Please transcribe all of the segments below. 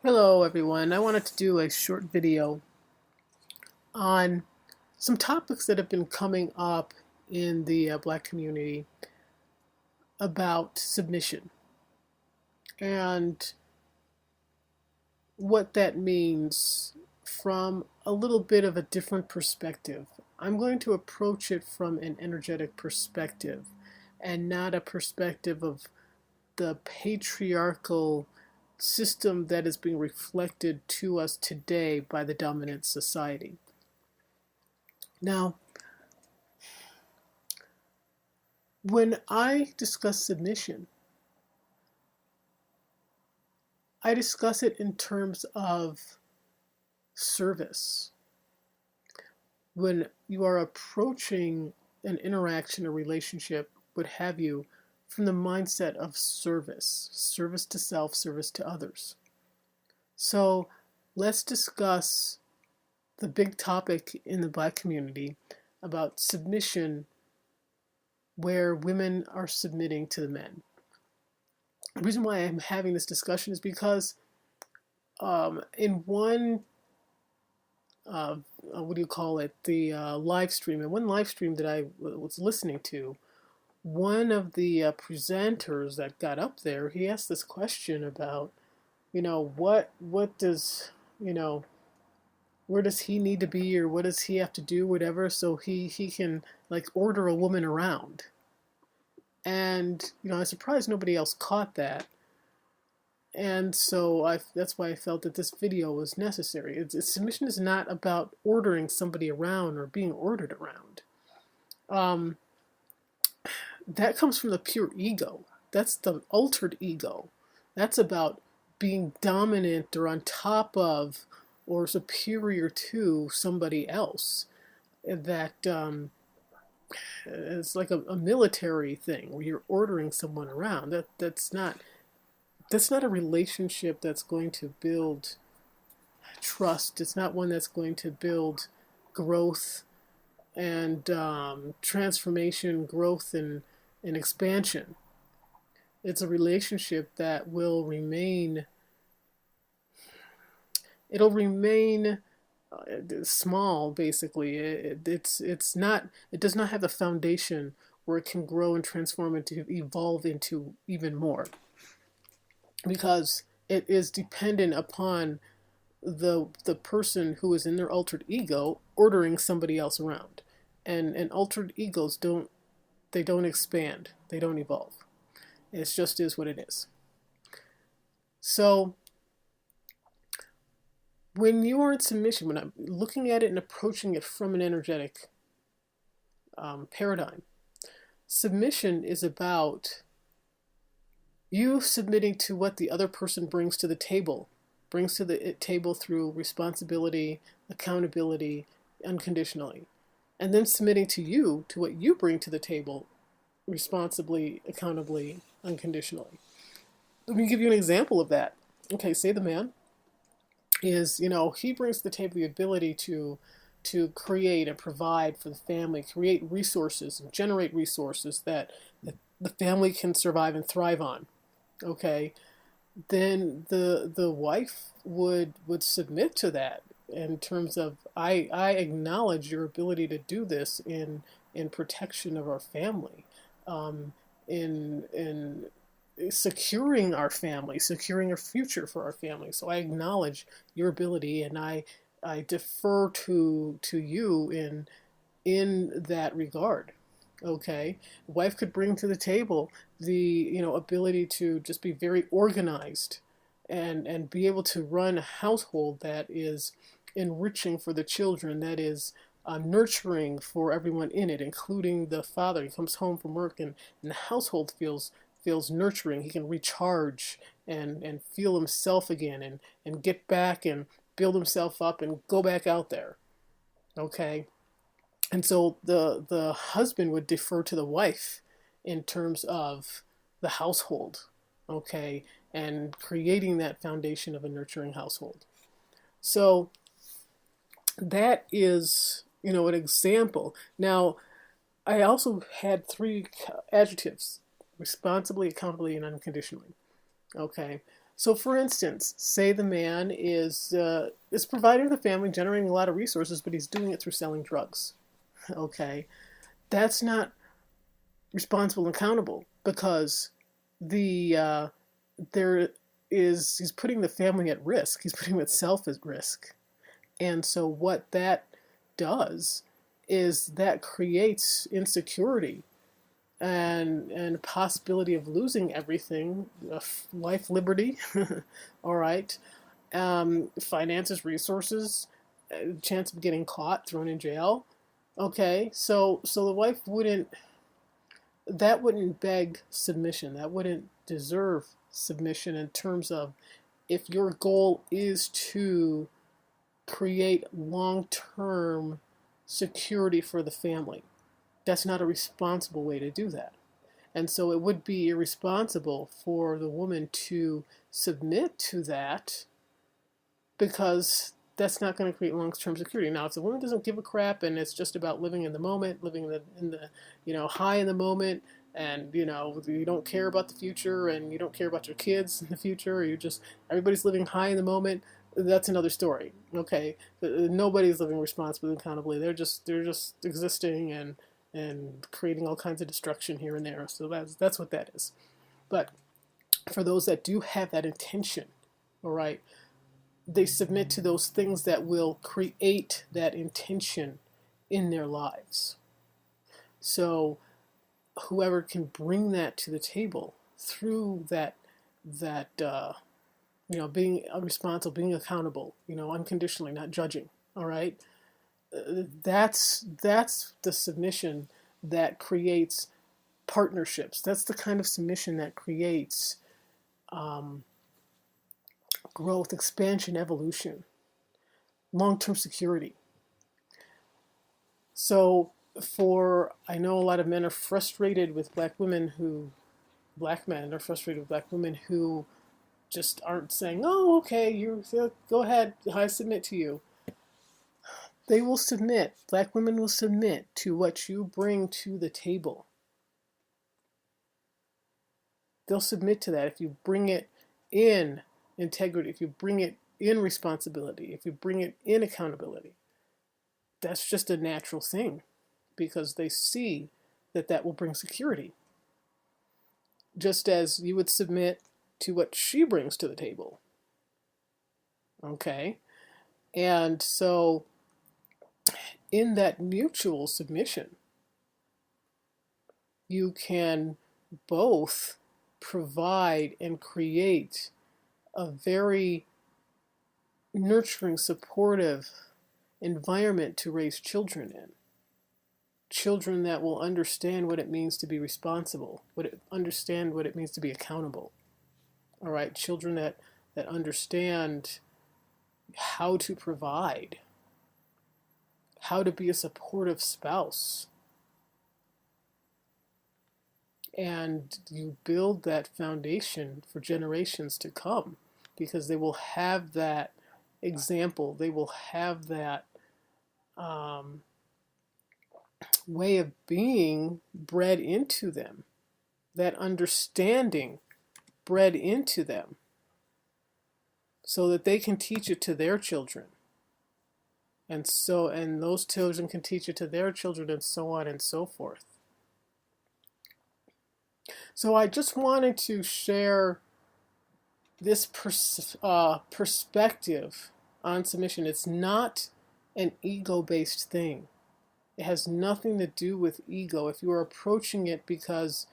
Hello everyone. I wanted to do a short video on some topics that have been coming up in the Black community about submission and what that means from a little bit of a different perspective. I'm going to approach it from an energetic perspective and not a perspective of the patriarchal system that is being reflected to us today by the dominant society. Now, when I discuss submission, I discuss it in terms of service. When you are approaching an interaction, a relationship, what have you, from the mindset of service to self, service to others. So let's discuss the big topic in the Black community about submission, where women are submitting to the men. The reason why I'm having this discussion is because in one what do you call it, the live stream, in one live stream that I was listening to, one of the presenters that got up there, he asked this question about, what does, where does he need to be, or what does he have to do, whatever, so he can like order a woman around. And I'm surprised nobody else caught that. And so that's why I felt that this video was necessary. Submission is not about ordering somebody around or being ordered around. That comes from the pure ego. That's the altered ego. That's about being dominant or on top of or superior to somebody else. That it's like a military thing where you're ordering someone around. That's not a relationship that's going to build trust. It's not one that's going to build growth and transformation, growth and expansion. It's a relationship that will remain, it'll remain small, basically. It does not have the foundation where it can grow and transform and to evolve into even more, because it is dependent upon the person who is in their altered ego ordering somebody else around. And altered egos don't expand, they don't evolve. It just is what it is. So when you are in submission, when I'm looking at it and approaching it from an energetic paradigm, submission is about you submitting to what the other person brings to the table through responsibility, accountability, unconditionally, and then submitting to you, to what you bring to the table, responsibly, accountably, unconditionally. Let me give you an example of that. Okay, say the man is, he brings to the table the ability to create and provide for the family, create resources and generate resources that the family can survive and thrive on. Okay, then the wife would submit to that in terms of, I acknowledge your ability to do this in protection of our family, in securing our family, securing a future for our family. So I acknowledge your ability, and I defer to you in that regard. Okay, the wife could bring to the table the ability to just be very organized and be able to run a household that is enriching for the children, that is nurturing for everyone in it, including the father. He comes home from work and the household feels nurturing. He can recharge and feel himself again and get back and build himself up and go back out there. Okay, and so the husband would defer to the wife in terms of the household, okay, and creating that foundation of a nurturing household. So that is, an example. Now, I also had 3 adjectives: responsibly, accountably, and unconditionally. Okay, So, for instance, say the man is providing the family, generating a lot of resources, but he's doing it through selling drugs. Okay, that's not responsible and accountable because the there is he's putting the family at risk. He's putting himself at risk, and so what that does is that creates insecurity and possibility of losing everything, life, liberty, all right, finances, resources, chance of getting caught, thrown in jail. Okay, so the wife wouldn't beg submission. That wouldn't deserve submission in terms of if your goal is to create long-term security for the family. That's not a responsible way to do that. And so it would be irresponsible for the woman to submit to that because that's not going to create long-term security. Now, if the woman doesn't give a crap and it's just about living in the moment, living in the high in the moment, and you don't care about the future and you don't care about your kids in the future, or everybody's living high in the moment, that's another story. Okay, nobody's living responsibly and accountably. They're just existing and creating all kinds of destruction here and there. So that's what that is. But for those that do have that intention, all right, they submit to those things that will create that intention in their lives. So whoever can bring that to the table through that being responsible, being accountable, unconditionally, not judging. All right, that's the submission that creates partnerships. That's the kind of submission that creates growth, expansion, evolution, long-term security. So I know a lot of men are frustrated with black men are frustrated with black women who just aren't saying, oh, okay, go ahead, I submit to you. They will submit. Black women will submit to what you bring to the table. They'll submit to that if you bring it in integrity, if you bring it in responsibility, if you bring it in accountability. That's just a natural thing because they see that will bring security. Just as you would submit to what she brings to the table. Okay? And so in that mutual submission, you can both provide and create a very nurturing, supportive environment to raise children in. Children that will understand what it means to be responsible, understand what it means to be accountable. All right, children that understand how to provide, how to be a supportive spouse. And you build that foundation for generations to come because they will have that example. They will have that way of being bred into them, that understanding bred into them, so that they can teach it to their children. And those children can teach it to their children, and so on and so forth. So I just wanted to share this perspective on submission. It's not an ego-based thing. It has nothing to do with ego. If you are approaching it because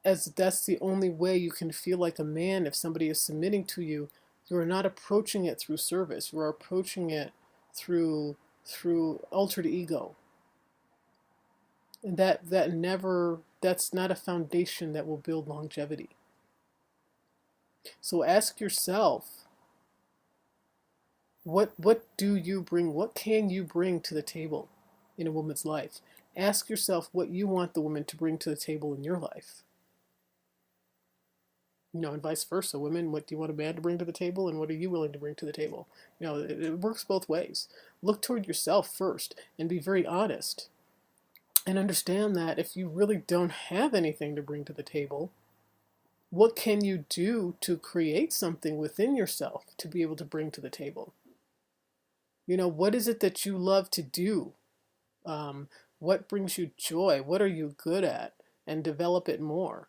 that's the only way you can feel like a man, if somebody is submitting to you, you are not approaching it through service. You are approaching it through altered ego. And that's not a foundation that will build longevity. So ask yourself, what do you bring? What can you bring to the table in a woman's life? Ask yourself what you want the woman to bring to the table in your life. And vice versa. Women, what do you want a man to bring to the table, and what are you willing to bring to the table? It works both ways. Look toward yourself first and be very honest. And understand that if you really don't have anything to bring to the table, What can you do to create something within yourself to be able to bring to the table? What is it that you love to do? Um, what brings you joy? What are you good at? And develop it more.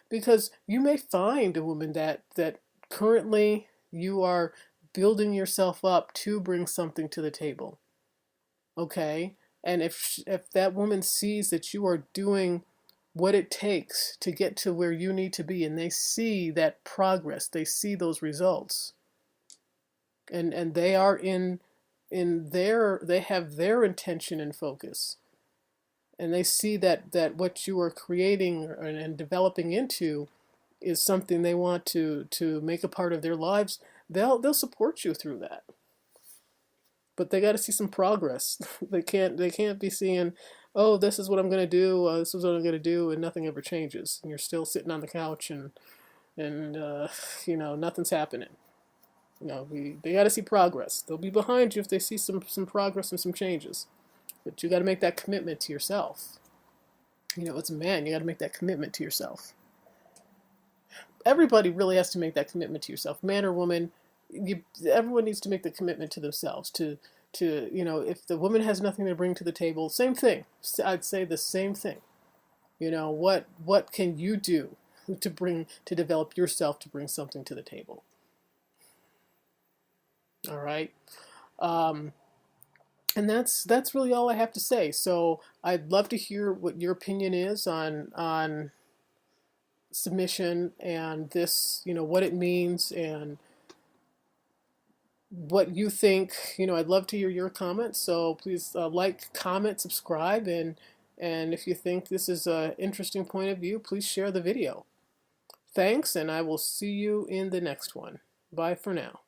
Because you may find a woman that currently you are building yourself up to bring something to the table. Okay? And if that woman sees that you are doing what it takes to get to where you need to be, and they see that progress, they see those results, and they are they have their intention and focus, and they see that what you are creating and developing into is something they want to make a part of their lives, they'll support you through that. But they got to see some progress. They can't be seeing, oh, this is what I'm going to do, this is what I'm going to do, and nothing ever changes. And you're still sitting on the couch and nothing's happening. They got to see progress. They'll be behind you if they see some progress and some changes. But you got to make that commitment to yourself. As a man, you got to make that commitment to yourself. Everybody really has to make that commitment to yourself, man or woman. Everyone needs to make the commitment to themselves. If the woman has nothing to bring to the table, same thing. I'd say the same thing. What can you do to develop yourself to bring something to the table? All right. And that's really all I have to say. So I'd love to hear what your opinion is on submission and this, what it means and what you think. I'd love to hear your comments. So please like, comment, subscribe, and if you think this is an interesting point of view, please share the video. Thanks, and I will see you in the next one. Bye for now.